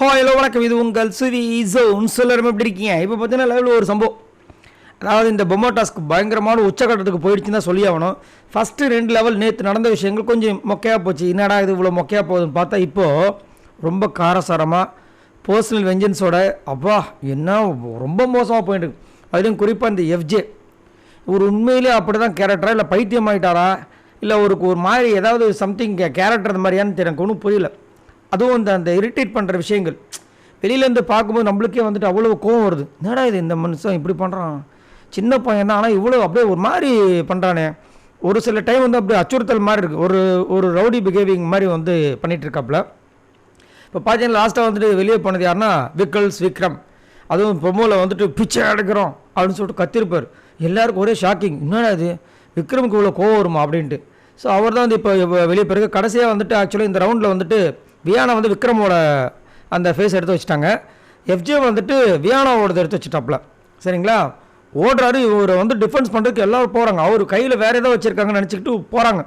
Hello வணக்கம், இது உங்கள் சுவி ஜோன். எல்லாரும் எப்படி இருக்கீங்க? இப்போ பார்த்தீங்கன்னா லைவில் ஒரு சம்பவம், அதாவது இந்த பொம்மை டாஸ்க் பயங்கரமான உச்சக்கட்டத்துக்கு போயிடுச்சுன்னு தான் சொல்லி ஆகணும். ஃபஸ்ட்டு 2 லெவல் நேற்று நடந்த விஷயங்கள் கொஞ்சம் மொக்கையாக போச்சு. என்னடா இது இவ்வளோ மொக்கையாக போகுதுன்னு பார்த்தா இப்போது ரொம்ப காரசாரமாக பர்சனல் வெஞ்சன்ஸோட அப்பா என்ன ரொம்ப மோசமாக போயிட்டு இருக்கு. அதுலேயும் குறிப்பாக இந்த எஃப்ஜே ஒரு உண்மையிலே அப்படி தான் கேரக்டரா இல்லை பைத்தியம் ஆகிட்டாரா இல்லை ஒரு மாதிரி ஏதாவது சம்திங் கேரக்டர் அந்த மாதிரியான்னு எனக்கு ஒன்றும் புரியல. அதுவும் அந்த இரிட்டேட் பண்ணுற விஷயங்கள் வெளியிலேருந்து பார்க்கும்போது நம்மளுக்கே வந்துட்டு அவ்வளோ கோவம் வருது. என்னடா இது இந்த மனுஷன் இப்படி பண்ணுறான், சின்ன பையன் தான் ஆனால் இவ்வளோ அப்படியே ஒரு மாதிரி பண்ணுறானே. ஒரு சில டைம் வந்து அப்படியே அச்சுறுத்தல் மாதிரி இருக்குது, ஒரு ரவுடி பிஹேவிங் மாதிரி வந்து பண்ணிகிட்ருக்காப்புல. இப்போ பார்த்தீங்கன்னா லாஸ்ட்டாக வந்துட்டு வெளியே போனது யாருன்னா விக்ரம். அதுவும் ப்ரொமோவில் வந்துட்டு பிச்சை எடுக்கிறோம் அப்படின்னு சொல்லிட்டு கத்திருப்பார். எல்லாருக்கும் ஒரே ஷாக்கிங், என்னடா இது விக்ரமுக்கு இவ்வளோ கோவம் வருமா அப்படின்ட்டு. ஸோ அவர் தான் வந்து இப்போ வெளியே போயிருக்கு. கடைசியாக வந்துட்டு ஆக்சுவலாக இந்த ரவுண்டில் வந்துட்டு வியானா வந்து விக்ரமோட அந்த ஃபேஸ் எடுத்து வச்சுட்டாங்க. எஃப்ஜே வந்துட்டு வியானாவோடது எடுத்து வச்சுட்டாப்புல. சரிங்களா, ஓடுறாரு. இவர் வந்து டிஃபென்ஸ் பண்ணுறதுக்கு எல்லோரும் போகிறாங்க. அவர் கையில் வேறு ஏதோ வச்சுருக்காங்கன்னு நினச்சிக்கிட்டு போகிறாங்க.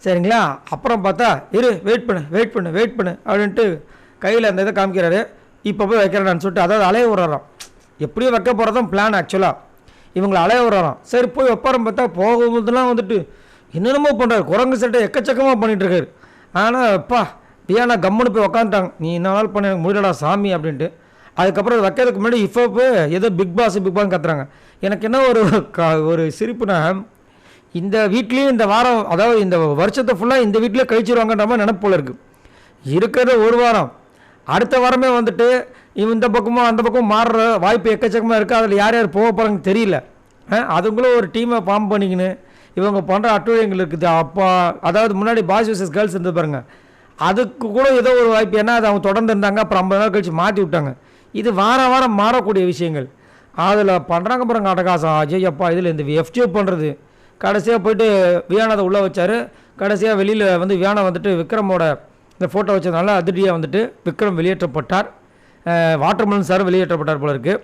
சரிங்களா, அப்புறம் பார்த்தா வெயிட் பண்ணு அப்படின்ட்டு கையில் அந்த இதை காமிக்கிறாரு. இப்போ போய் வைக்கிறேன்னு சொல்லிட்டு அதாவது அலைய விடுறாராம். எப்படியும் வைக்க போகிறதும் பிளான் ஆக்சுவலாக. இவங்களை அலைய விடுறாராம். சரி போய் வைப்பாரம் பார்த்தா போகும்போதுலாம் வந்துட்டு என்னென்னமோ பண்ணுறாரு. குரங்கு சட்டை எக்கச்சக்கமாக பண்ணிகிட்ருக்காரு. ஆனால் அப்பா வியானா கம்முன்னு போய் உக்காந்துட்டாங்க. நீ என்ன நாள் பண்ண எனக்கு முடியலடா சாமி அப்படின்ட்டு. அதுக்கப்புறம் வைக்கிறதுக்கு முன்னாடி இப்போ ஏதோ பிக் பாஸ் கத்துறாங்க. எனக்கு என்ன ஒரு சிரிப்புனா, இந்த வீட்லேயும் இந்த வாரம் அதாவது இந்த வருஷத்தை ஃபுல்லாக இந்த வீட்டிலே கழிச்சிருவாங்கன்ற மாதிரி நினைப்பு போல இருக்குது. இருக்கிறது ஒரு வாரம், அடுத்த வாரமே வந்துட்டு இந்த பக்கமும் அந்த பக்கமும் மாறுற வாய்ப்பு எக்கச்சக்கமாக இருக்குது. அதில் யார் யார் போக போகிறாங்கன்னு தெரியல. அதுக்குள்ளே ஒரு டீமை ஃபார்ம் பண்ணிக்கின்னு இவங்க பண்ணுற அட்டுழியங்கள் இருக்குது. அப்பா அதாவது முன்னாடி பாய்ஸ் வர்சஸ் கேர்ள்ஸ் இருந்து பாருங்கள், அதுக்கு கூட ஏதோ ஒரு வாய்ப்பு. ஏன்னா அது அவங்க தொடர்ந்து இருந்தாங்க, அப்புறம் 50 நாள் கழிச்சு மாற்றி விட்டாங்க. இது வாரம் மாறக்கூடிய விஷயங்கள். அதில் பண்ணுறாங்க பாருங்க அட்டகாசம். அஜய் அப்பா இதில் இந்த எஃப்ஜே பண்ணுறது. கடைசியாக போயிட்டு வியானாதை உள்ளே வச்சார். கடைசியாக வெளியில் வந்து வியானா வந்துட்டு விக்ரமோட இந்த ஃபோட்டோ வச்சதுனால அதிரடியாக வந்துட்டு விக்ரம் வெளியேற்றப்பட்டார். வாட்டர்மெலன் சார் வெளியேற்றப்பட்டார் போல இருக்குது.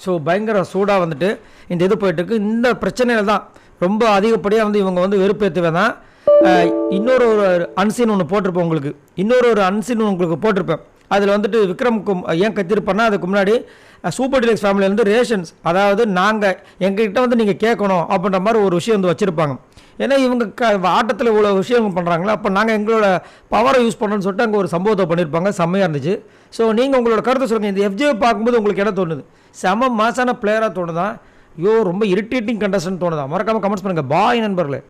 ஸோ பயங்கர சூடாக வந்துட்டு இந்த இது போயிட்டுருக்கு. இந்த பிரச்சனையில் தான் ரொம்ப அதிகப்படியாக வந்து இவங்க வந்து வெறுப்பேற்றுவே தான். இன்னொரு அன்சீன் ஒன்று போட்டிருப்பேன் உங்களுக்கு. உங்களுக்கு போட்டிருப்பேன். அதில் வந்துட்டு விக்ரமுக்கு ஏன் கத்திருப்பேன்னா, அதுக்கு முன்னாடி சூப்பர் டீலக்ஸ் ஃபேமிலியிலேருந்து ரேஷன்ஸ், அதாவது நாங்கள் எங்ககிட்ட வந்து நீங்கள் கேட்கணும் அப்படின்ற மாதிரி ஒரு விஷயம் வந்து வச்சுருப்பாங்க. ஏன்னா இவங்க ஆட்டத்தில் இவ்வளோ விஷயங்கள் பண்ணுறாங்களா, அப்போ நாங்கள் எங்களோட பவரை யூஸ் பண்ணுறோன்னு சொல்லிட்டு அங்கே ஒரு சம்பவத்தை பண்ணியிருப்பாங்க. செம்மையாக இருந்துச்சு. ஸோ நீங்கள் உங்களோட கருத்தை சொல்லுங்கள். இந்த எஃப்ஜே பார்க்கும்போது உங்களுக்கு என்ன தோணுது? செம மாசான பிளேயராக தோணுதா, ஐயோ ரொம்ப இரிட்டேட்டிங் கண்டஸ்டன் தோணுதா? மறக்காமல் கமெண்ட்ஸ் பண்ணுங்கள். பாய் நண்பர்களே.